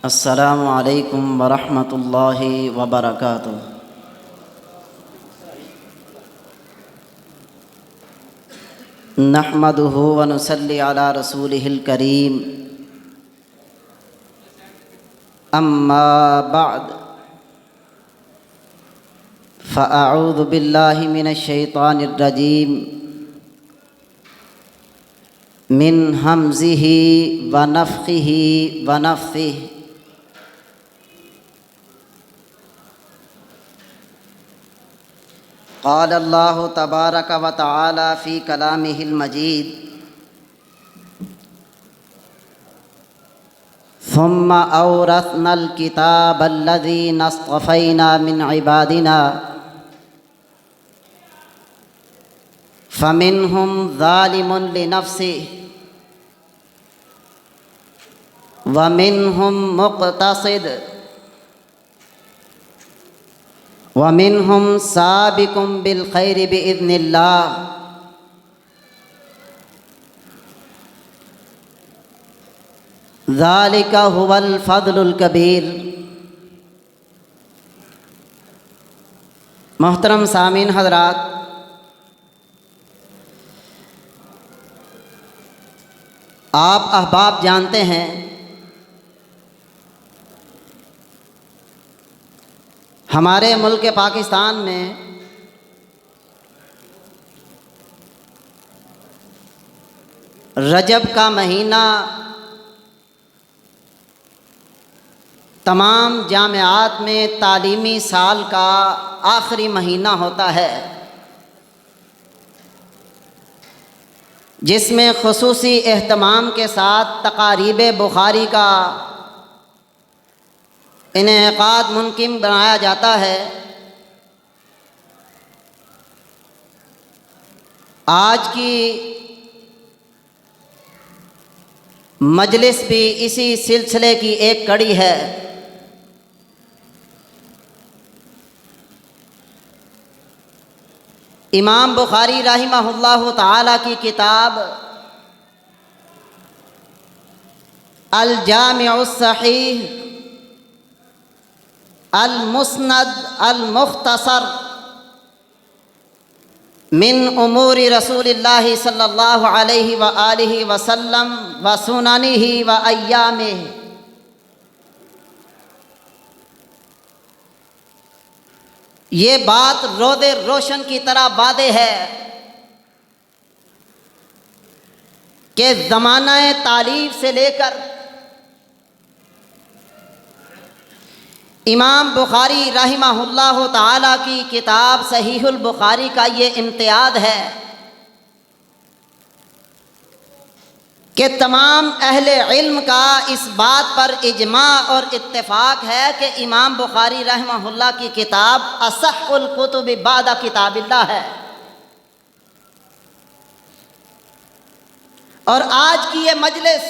السلام علیکم ورحمۃ اللہ وبرکاتہ۔ نحمدہ ونصلی علی رسولہ الکریم، اما بعد فاعوذ باللہ من الشیطان الرجیم من ہمزہ ونفخہ ونفثہ۔ قال اللہ تبارک و تعالی فی کلامہ المجید ثم اورثنا الکتاب الذین اصطفینا من عبادنا فمنہم ظالم لنفسہ ومنہم مقتصد وَمِنْهُمْ سَابِقٌ بِالْخَيْرِ بِإِذْنِ اللَّهِ ذَلِكَ هُوَ الْفَضْلُ الْكَبِيرُ۔ محترم سامعین حضرات، آپ احباب جانتے ہیں ہمارے ملک پاکستان میں رجب کا مہینہ تمام جامعات میں تعلیمی سال کا آخری مہینہ ہوتا ہے، جس میں خصوصی اہتمام کے ساتھ تقاریب بخاری کا انعقاد ممکن بنایا جاتا ہے۔ آج کی مجلس بھی اسی سلسلے کی ایک کڑی ہے۔ امام بخاری رحمہ اللہ تعالی کی کتاب الجامع الصحیح المسند المختصر من امور رسول اللہ صلی اللہ علیہ وآلہ وسلم وسننہ وایامہ، یہ بات روز روشن کی طرح واضح ہے کہ زمانہ تالیف سے لے کر امام بخاری رحمہ اللہ تعالی کی کتاب صحیح البخاری کا یہ امتیاز ہے کہ تمام اہل علم کا اس بات پر اجماع اور اتفاق ہے کہ امام بخاری رحمہ اللہ کی کتاب اصح الکتب بعد کتاب اللہ ہے۔ اور آج کی یہ مجلس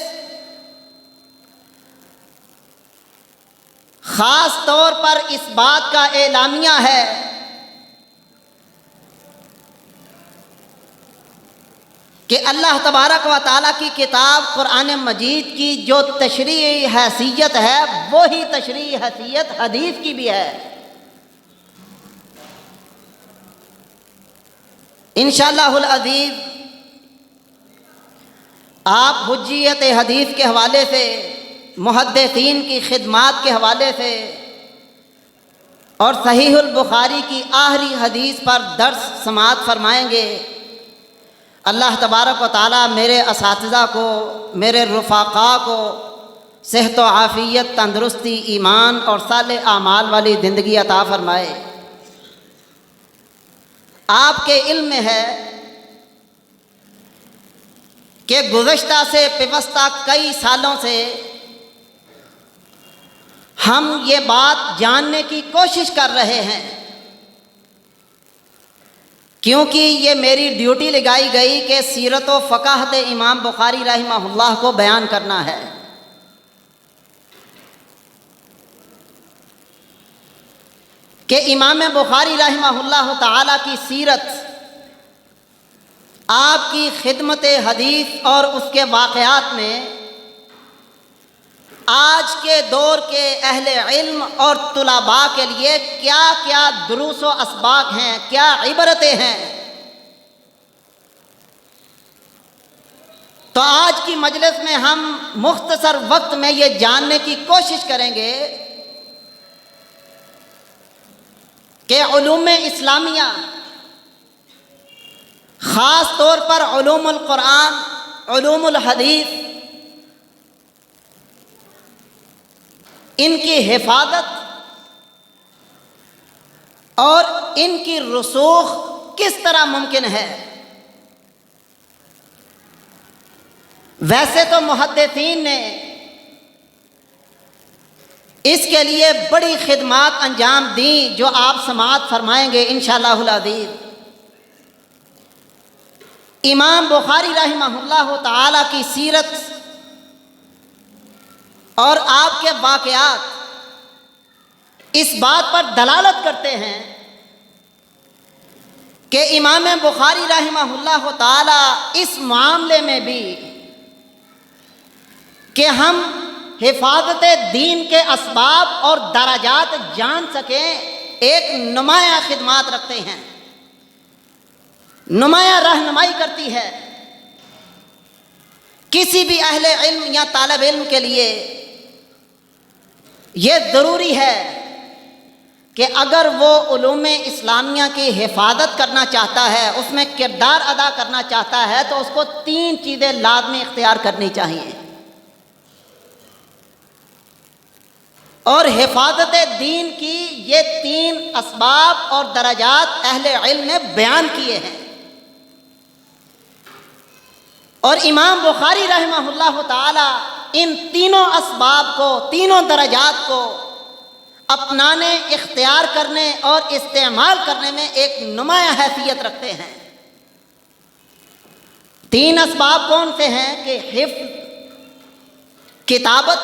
خاص طور پر اس بات کا اعلامیہ ہے کہ اللہ تبارک و تعالیٰ کی کتاب قرآن مجید کی جو تشریعی حیثیت ہے وہی تشریعی حیثیت حدیث کی بھی ہے۔ انشاءاللہ العزیز آپ حجیت حدیث کے حوالے سے، محدثین کی خدمات کے حوالے سے اور صحیح البخاری کی آخری حدیث پر درس سماعت فرمائیں گے۔ اللہ تبارک و تعالیٰ میرے اساتذہ کو، میرے رفقاء کو صحت و عافیت، تندرستی، ایمان اور صالح اعمال والی زندگی عطا فرمائے۔ آپ کے علم میں ہے کہ گزشتہ سے پیوستہ کئی سالوں سے ہم یہ بات جاننے کی کوشش کر رہے ہیں، کیونکہ یہ میری ڈیوٹی لگائی گئی کہ سیرت و فقاہت امام بخاری رحمہ اللہ کو بیان کرنا ہے۔ کہ امام بخاری رحمہ اللہ تعالی کی سیرت، آپ کی خدمت حدیث اور اس کے واقعات میں آج کے دور کے اہل علم اور طلباء کے لیے کیا کیا دروس و اسباق ہیں، کیا عبرتیں ہیں۔ تو آج کی مجلس میں ہم مختصر وقت میں یہ جاننے کی کوشش کریں گے کہ علوم اسلامیہ، خاص طور پر علوم القرآن، علوم الحدیث، ان کی حفاظت اور ان کی رسوخ کس طرح ممکن ہے۔ ویسے تو محدثین نے اس کے لیے بڑی خدمات انجام دیں جو آپ سماعت فرمائیں گے انشاءاللہ العزیز۔ امام بخاری رحمہ اللہ تعالی کی سیرت اور آپ کے واقعات اس بات پر دلالت کرتے ہیں کہ امام بخاری رحمہ اللہ تعالی اس معاملے میں بھی کہ ہم حفاظت دین کے اسباب اور درجات جان سکیں ایک نمایاں خدمات رکھتے ہیں، نمایاں رہنمائی کرتی ہے۔ کسی بھی اہل علم یا طالب علم کے لیے یہ ضروری ہے کہ اگر وہ علوم اسلامیہ کی حفاظت کرنا چاہتا ہے، اس میں کردار ادا کرنا چاہتا ہے، تو اس کو 3 چیزیں لازمی اختیار کرنی چاہیے۔ اور حفاظت دین کی یہ 3 اسباب اور درجات اہل علم نے بیان کیے ہیں، اور امام بخاری رحمہ اللہ تعالی ان تینوں اسباب کو، تینوں درجات کو اپنانے، اختیار کرنے اور استعمال کرنے میں ایک نمایاں حیثیت رکھتے ہیں۔ 3 اسباب کون سے ہیں کہ حفظ، کتابت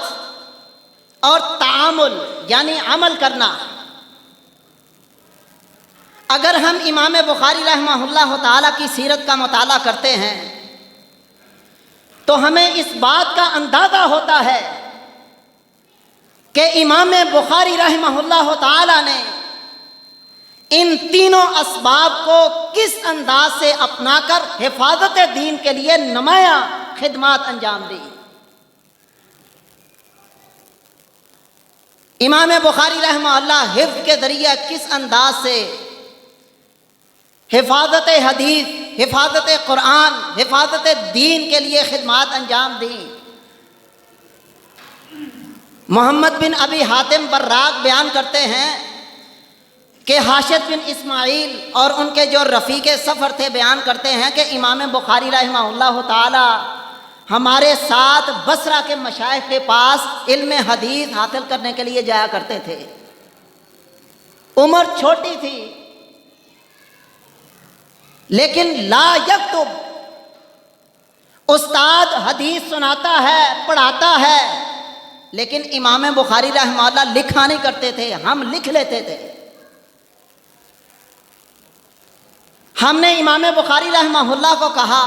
اور تعامل یعنی عمل کرنا۔ اگر ہم امام بخاری رحمہ اللہ تعالی کی سیرت کا مطالعہ کرتے ہیں تو ہمیں اس بات کا اندازہ ہوتا ہے کہ امام بخاری رحمہ اللہ تعالی نے ان تینوں اسباب کو کس انداز سے اپنا کر حفاظت دین کے لیے نمایاں خدمات انجام دی۔ امام بخاری رحمہ اللہ حفظ کے ذریعے کس انداز سے حفاظت حدیث، حفاظت قرآن، حفاظت دین کے لیے خدمات انجام دیں۔ محمد بن ابی حاتم براق بیان کرتے ہیں کہ حاشد بن اسماعیل اور ان کے جو رفیق سفر تھے بیان کرتے ہیں کہ امام بخاری رحمہ اللہ تعالی ہمارے ساتھ بصرہ کے مشائخ کے پاس علم حدیث حاصل کرنے کے لیے جایا کرتے تھے۔ عمر چھوٹی تھی لیکن لا یکتب، استاد حدیث سناتا ہے، پڑھاتا ہے، لیکن امام بخاری رحمہ اللہ لکھا نہیں کرتے تھے، ہم لکھ لیتے تھے۔ ہم نے امام بخاری رحمہ اللہ کو کہا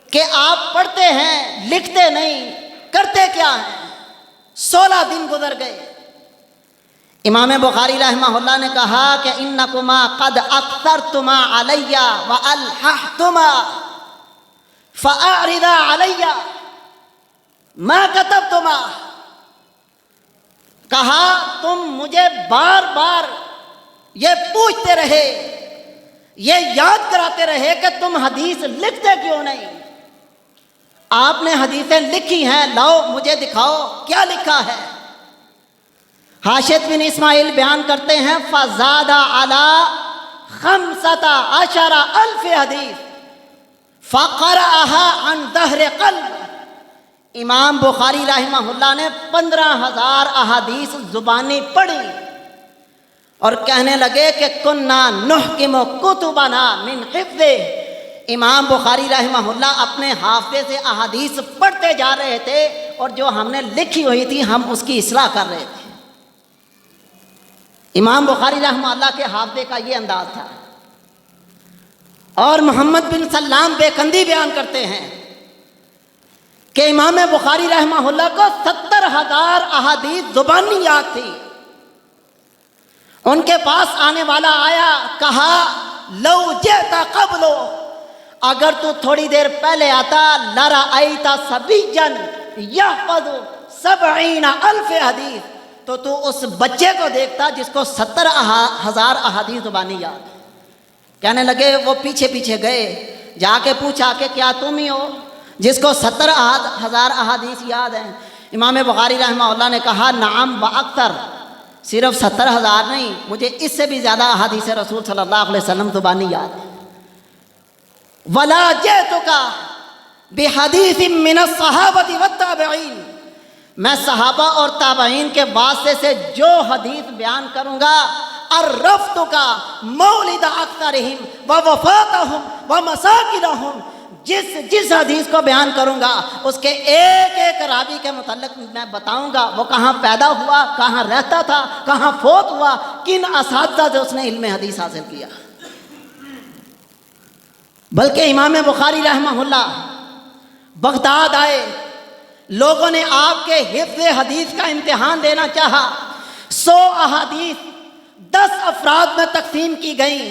کہ آپ پڑھتے ہیں، لکھتے نہیں، کرتے کیا ہیں؟ 16 دن گزر گئے۔ امام بخاری رحمہ اللہ نے کہا کہ انکما قد اکثرتما علی والححتما فاعرضا علی ما کتبتما۔ کہا تم مجھے بار بار یہ پوچھتے رہے، یہ یاد کراتے رہے کہ تم حدیث لکھتے کیوں نہیں؟ آپ نے حدیثیں لکھی ہیں، لاؤ مجھے دکھاؤ کیا لکھا ہے۔ حاشد بن اسماعیل بیان کرتے ہیں فزاد علی 15,000 حدیث فقرأها عن ظہر قلب۔ امام بخاری رحمہ اللہ نے 15,000 احادیث زبانی پڑھی اور کہنے لگے کہ کننا نحکم کتبنا من حفظ۔ امام بخاری رحمہ اللہ اپنے حافظے سے احادیث پڑھتے جا رہے تھے اور جو ہم نے لکھی ہوئی تھی ہم اس کی اصلاح کر رہے تھے۔ امام بخاری رحمہ اللہ کے حافظے کا یہ انداز تھا۔ اور محمد بن سلام بیکندی بیان کرتے ہیں کہ امام بخاری رحمہ اللہ کو 70,000 احادیث زبانی یاد تھی۔ ان کے پاس آنے والا آیا، کہا لو جئت قبل، اگر تو تھوڑی دیر پہلے آتا، لرأیت صبیا یحفظ 70,000 حدیث، تو اس بچے کو دیکھتا جس کو 70,000 احادیث زبانی یاد۔ کہنے لگے، وہ پیچھے پیچھے گئے، جا کے پوچھا کہ کیا تم ہی ہو جس کو 70,000 احادیث یاد ہیں؟ امام بخاری رحمہ اللہ نے کہا نعم و اکثر، صرف 70,000 نہیں، مجھے اس سے بھی زیادہ احادیث رسول صلی اللہ علیہ وسلم زبانی یاد ہے۔ ولا جئتک بحدیث من الصحابۃ والتابعین، میں صحابہ اور تابعین کے واسطے سے جو حدیث بیان کروں گا، عرفتک مولد اکثرہم ووفاتہم ومساکنہم، جس حدیث کو بیان کروں گا اس کے ایک ایک راوی کے متعلق میں بتاؤں گا، وہ کہاں پیدا ہوا، کہاں رہتا تھا، کہاں فوت ہوا، کن اساتذہ سے اس نے علم حدیث حاصل کیا۔ بلکہ امام بخاری رحمہ اللہ بغداد آئے، لوگوں نے آپ کے حفظ حدیث کا امتحان دینا چاہا، 100 احادیث 10 افراد میں تقسیم کی گئیں،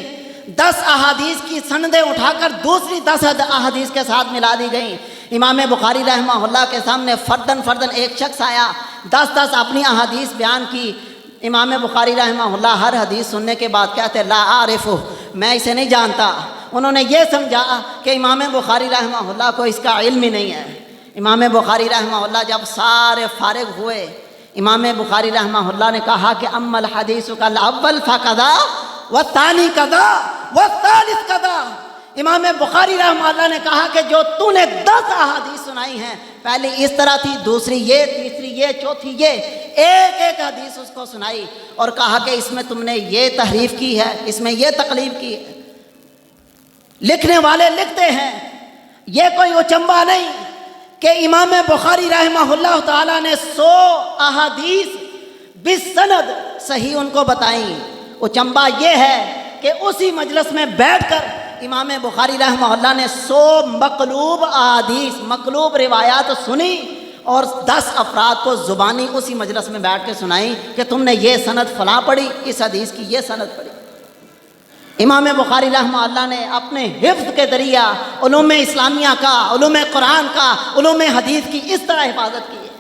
10 احادیث کی سندیں اٹھا کر دوسری 10 احادیث کے ساتھ ملا دی گئیں۔ امام بخاری رحمہ اللہ کے سامنے فرداً ایک شخص آیا، 10 اپنی احادیث بیان کی۔ امام بخاری رحمہ اللہ ہر حدیث سننے کے بعد کہتے لا عارف، میں اسے نہیں جانتا۔ انہوں نے یہ سمجھا کہ امام بخاری رحمہ اللہ کو اس کا علم ہی نہیں ہے۔ امام بخاری رحمہ اللہ جب سارے فارغ ہوئے، امام بخاری رحمہ اللہ نے کہا کہ اما الحدیث الاول فکذا والثانی کذا والثالث کذا۔ امام بخاری رحمہ اللہ نے کہا کہ جو تو نے 10 احادیث سنائی ہیں، پہلی اس طرح تھی، دوسری یہ، تیسری یہ، چوتھی یہ، ایک ایک حدیث اس کو سنائی اور کہا کہ اس میں تم نے یہ تحریف کی ہے، اس میں یہ تقلیب کی ہے۔ لکھنے والے لکھتے ہیں، یہ کوئی اچنبا نہیں کہ امام بخاری رحمہ اللہ تعالیٰ نے 100 احادیث بالسند صحیح ان کو بتائیں۔ اچنبا یہ ہے کہ اسی مجلس میں بیٹھ کر امام بخاری رحمہ اللہ نے 100 مقلوب احادیث، مقلوب روایات سنی اور 10 افراد کو زبانی اسی مجلس میں بیٹھ کے سنائی کہ تم نے یہ سند فلاں پڑھی، اس حدیث کی یہ سند پڑھی۔ امام بخاری رحمہ اللہ نے اپنے حفظ کے ذریعہ علوم اسلامیہ کا، علوم قرآن کا، علوم حدیث کی اس طرح حفاظت کی ہے،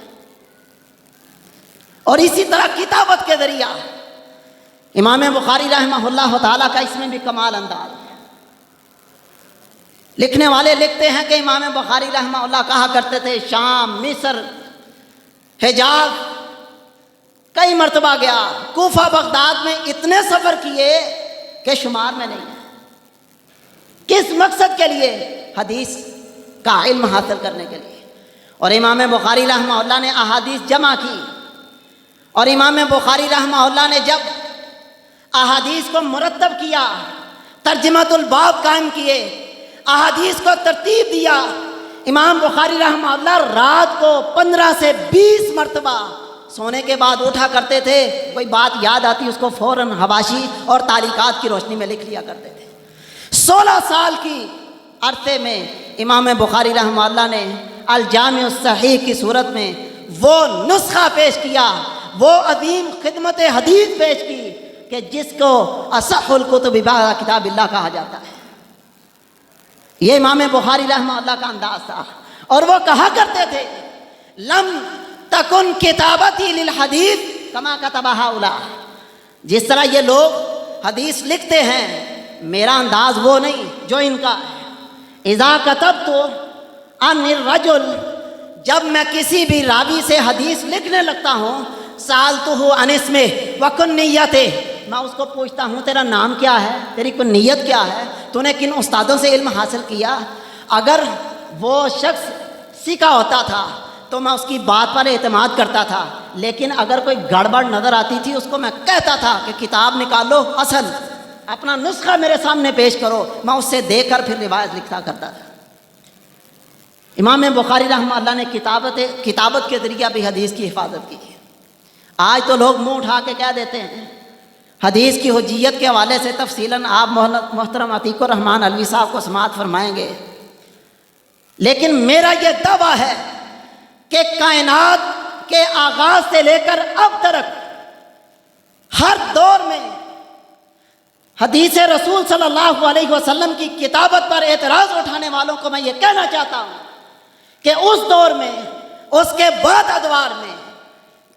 اور اسی طرح کتابت کے ذریعہ امام بخاری رحمہ اللہ تعالیٰ کا اس میں بھی کمال انداز ہے۔ لکھنے والے لکھتے ہیں کہ امام بخاری رحمہ اللہ کہا کرتے تھے شام، مصر، حجاز کئی مرتبہ گیا، کوفہ، بغداد میں اتنے سفر کیے کہ شمار میں نہیں ہے۔ کس مقصد کے لیے؟ حدیث کا علم حاصل کرنے کے لیے۔ اور امام بخاری رحمہ اللہ نے احادیث جمع کی، اور امام بخاری رحمہ اللہ نے جب احادیث کو مرتب کیا، ترجمۃ الباب قائم کیے، احادیث کو ترتیب دیا، امام بخاری رحمہ اللہ رات کو 15 سے 20 مرتبہ سونے کے بعد اٹھا کرتے تھے، کوئی بات یاد آتی اس کو فوراً حواشی اور تعلیقات کی روشنی میں لکھ لیا کرتے تھے۔ 16 سال کی عرصے میں امام بخاری رحمہ اللہ نے الجامع الصحیح کی صورت میں وہ نسخہ پیش کیا، وہ عظیم خدمت حدیث پیش کی کہ جس کو اصح الکتب بعد کتاب اللہ کہا جاتا ہے۔ یہ امام بخاری رحمہ اللہ کا انداز تھا، اور وہ کہا کرتے تھے لم تکن کتابتی للحدیث کما کتبہ ہؤلاء، جس طرح یہ لوگ حدیث لکھتے ہیں میرا انداز وہ نہیں جو ان کا ہے۔ اذا کتبت عن الرجل، جب میں کسی بھی راوی سے حدیث لکھنے لگتا ہوں، سألتہ عن اسمہ وکنیتہ، میں اس کو پوچھتا ہوں تیرا نام کیا ہے، تیری کنیت کیا ہے، تو نے کن استادوں سے علم حاصل کیا۔ اگر وہ شخص سیکھا ہوتا تھا تو میں اس کی بات پر اعتماد کرتا تھا، لیکن اگر کوئی گڑبڑ نظر آتی تھی اس کو میں کہتا تھا کہ کتاب نکالو، اصل اپنا نسخہ میرے سامنے پیش کرو، میں اس سے دیکھ کر پھر روایت لکھتا کرتا تھا۔ امام بخاری رحمہ اللہ نے کتابت کے ذریعہ بھی حدیث کی حفاظت کی ہے۔ آج تو لوگ منہ اٹھا کے کہہ دیتے ہیں حدیث کی حجیت کے حوالے سے تفصیلاً آپ محترم عتیق الرحمن علوی صاحب کو سماعت فرمائیں گے، لیکن میرا یہ دعویٰ ہے کہ کائنات کے آغاز سے لے کر اب تک ہر دور میں حدیث رسول صلی اللہ علیہ وسلم کی کتابت پر اعتراض اٹھانے والوں کو میں یہ کہنا چاہتا ہوں کہ اس دور میں، اس کے بعد ادوار میں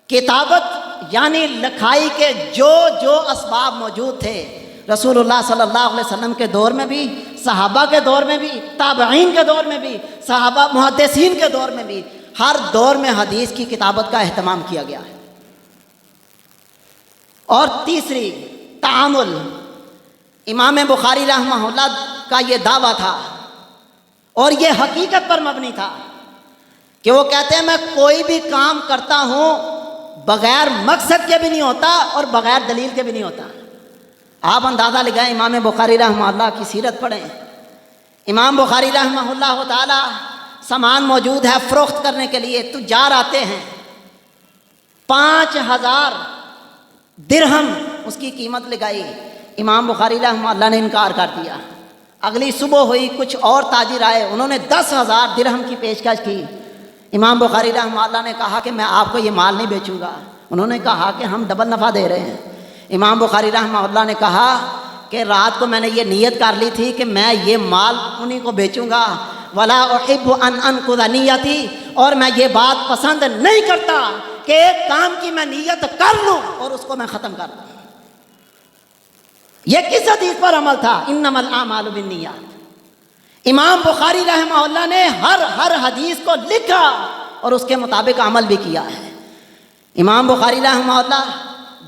کتابت یعنی لکھائی کے جو اسباب موجود تھے، رسول اللہ صلی اللہ علیہ وسلم کے دور میں بھی، صحابہ کے دور میں بھی، تابعین کے دور میں بھی، صحابہ محدثین کے دور میں بھی، ہر دور میں حدیث کی کتابت کا اہتمام کیا گیا ہے۔ اور تیسری تعامل، امام بخاری رحمہ اللہ کا یہ دعویٰ تھا اور یہ حقیقت پر مبنی تھا کہ وہ کہتے ہیں میں کوئی بھی کام کرتا ہوں بغیر مقصد کے بھی نہیں ہوتا اور بغیر دلیل کے بھی نہیں ہوتا۔ آپ اندازہ لگائیں، امام بخاری رحمہ اللہ کی سیرت پڑھیں۔ امام بخاری رحمہ اللہ تعالی، سامان موجود ہے فروخت کرنے کے لیے، تجار آتے ہیں، 5000 درہم اس کی قیمت لگائی، امام بخاری رحمہ اللہ نے انکار کر دیا۔ اگلی صبح ہوئی، کچھ اور تاجر آئے، انہوں نے 10,000 درہم کی پیشکش کی۔ امام بخاری رحمہ اللہ نے کہا کہ میں آپ کو یہ مال نہیں بیچوں گا۔ انہوں نے کہا کہ ہم ڈبل نفع دے رہے ہیں۔ امام بخاری رحمہ اللہ نے کہا کہ رات کو میں نے یہ نیت کر لی تھی کہ میں یہ مال انہی کو بیچوں گا، ولا احب ان انقض نیتی، اور میں یہ بات پسند نہیں کرتا کہ ایک کام کی میں نیت کر لوں اور اس کو میں ختم کر دوں۔ یہ کس حدیث پر عمل تھا؟ انما الاعمال بالنیات۔ امام بخاری رحمہ اللہ نے ہر حدیث کو لکھا اور اس کے مطابق عمل بھی کیا ہے۔ امام بخاری رحمہ اللہ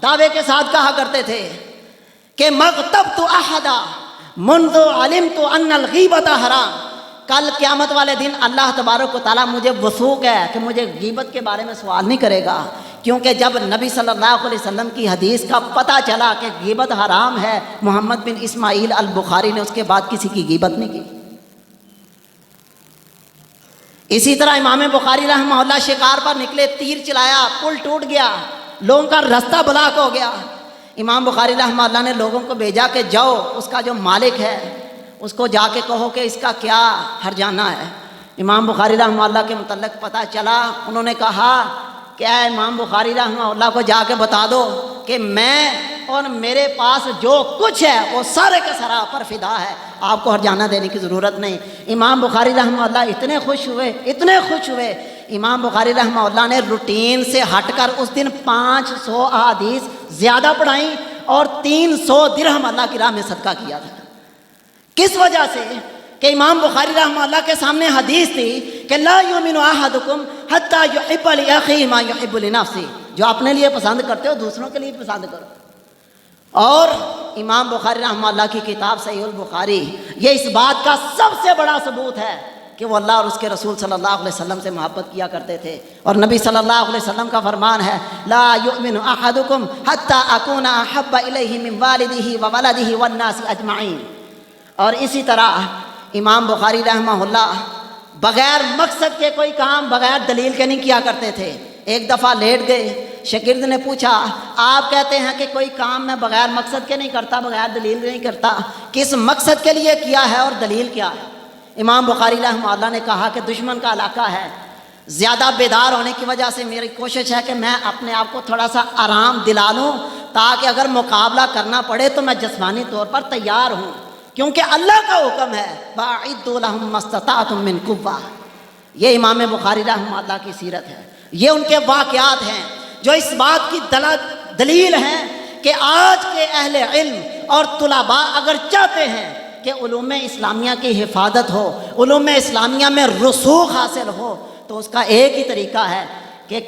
دعوے کے ساتھ کہا کرتے تھے کہ مغتبت احدا منذ علمت ان الغیبت حرام۔ کل قیامت والے دن اللہ تبارک و تعالیٰ مجھے وثوق ہے کہ مجھے غیبت کے بارے میں سوال نہیں کرے گا، کیونکہ جب نبی صلی اللہ علیہ وسلم کی حدیث کا پتہ چلا کہ غیبت حرام ہے، محمد بن اسماعیل البخاری نے اس کے بعد کسی کی غیبت نہیں کی۔ اسی طرح امام بخاری رحمہ اللہ شکار پر نکلے، تیر چلایا، پل ٹوٹ گیا، لوگوں کا راستہ بلاک ہو گیا۔ امام بخاری رحمہ اللہ نے لوگوں کو بھیجا کہ جاؤ اس کا جو مالک ہے اس کو جا کے کہو کہ اس کا کیا ہرجانہ ہے۔ امام بخاری رحمہ اللہ کے متعلق پتہ چلا، انہوں نے کہا کہ اے امام بخاری رحمہ اللہ کو جا کے بتا دو کہ میں اور میرے پاس جو کچھ ہے وہ سارے کے سارا پر فدا ہے، آپ کو ہرجانہ دینے کی ضرورت نہیں۔ امام بخاری رحمہ اللہ اتنے خوش ہوئے، امام بخاری رحمہ اللہ نے روٹین سے ہٹ کر اس دن 500 احادیث زیادہ پڑھائیں اور 300 درہم اللہ کی راہ میں صدقہ کیا تھا۔ کس وجہ سے؟ کہ امام بخاری رحمہ اللہ کے سامنے حدیث تھی کہ لا یؤمن احدکم حتی یحب لاخیہ ما یحب لنفسہ، جو اپنے لیے پسند کرتے ہو دوسروں کے لیے پسند کرو۔ اور امام بخاری رحمہ اللہ کی کتاب صحیح البخاری یہ اس بات کا سب سے بڑا ثبوت ہے کہ وہ اللہ اور اس کے رسول صلی اللہ علیہ وسلم سے محبت کیا کرتے تھے، اور نبی صلی اللہ علیہ وسلم کا فرمان ہے لا یؤمن احدکم حتی اکون احب الیہ من والدہ وولدہ والناس اجمعین۔ اور اسی طرح امام بخاری رحمہ اللہ بغیر مقصد کے کوئی کام بغیر دلیل کے نہیں کیا کرتے تھے۔ ایک دفعہ لیٹ گئے، شاگرد نے پوچھا آپ کہتے ہیں کہ کوئی کام میں بغیر مقصد کے نہیں کرتا، بغیر دلیل نہیں کرتا، کس مقصد کے لیے کیا ہے اور دلیل کیا ہے؟ امام بخاری رحمہ اللہ نے کہا کہ دشمن کا علاقہ ہے، زیادہ بیدار ہونے کی وجہ سے میری کوشش ہے کہ میں اپنے آپ کو تھوڑا سا آرام دلا لوں تاکہ اگر مقابلہ کرنا پڑے تو میں جسمانی طور پر تیار ہوں، کیونکہ اللہ کا حکم ہے وَأَعِدُّوا لَهُم مَّا اسْتَطَعْتُم مِّن قُوَّةٍ۔ یہ امام بخاری رحمہ اللہ کی سیرت ہے، یہ ان کے واقعات ہیں جو اس بات کی دلیل ہیں کہ آج کے اہل علم اور طلباء اگر چاہتے ہیں کہ علوم اسلامیہ کی حفاظت ہو، علوم اسلامیہ میں رسوخ حاصل ہو، تو اس کا ایک ہی طریقہ ہے کہ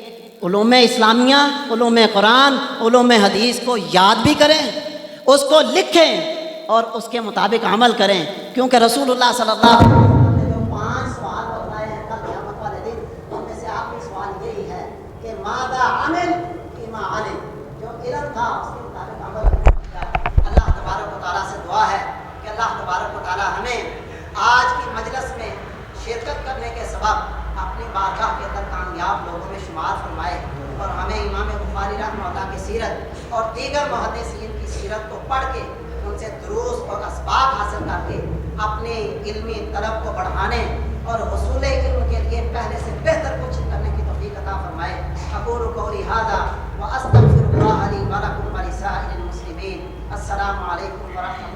علوم اسلامیہ، علوم قرآن، علوم حدیث کو یاد بھی کریں، اس کو لکھیں اور اس کے مطابق عمل کریں، کیونکہ رسول اللہ صلی اللہ علیہ وسلم نے جو 5 سوال بتائے ہیں کل قیامت والے دن، ان میں سے آخری سوال یہی ہے کہ ماذا عمل فیما علم، جو علم تھا اس کے مطابق عمل کیا۔ اللہ تبارک و تعالیٰ سے دعا ہے کہ اللہ تبارک و تعالیٰ ہمیں آج کی مجلس میں شرکت کرنے کے سبب اپنی بارگاہ کے اندر کامیاب لوگوں میں شمار فرمائے، اور ہمیں امام بخاری رحمہ اللہ کی سیرت اور دیگر محدثین کی سیرت کو پڑھ کے ان سے دروس اور اسباق حاصل کر کے اپنے علمی طلب کو بڑھانے اور حصول علم کے لیے پہلے سے بہتر کچھ کرنے کی عطا فرمائے. اقول قولی ھذا واستغفر اللہ لی ولکم ولسائر المسلمین. السلام علیکم ورحمۃ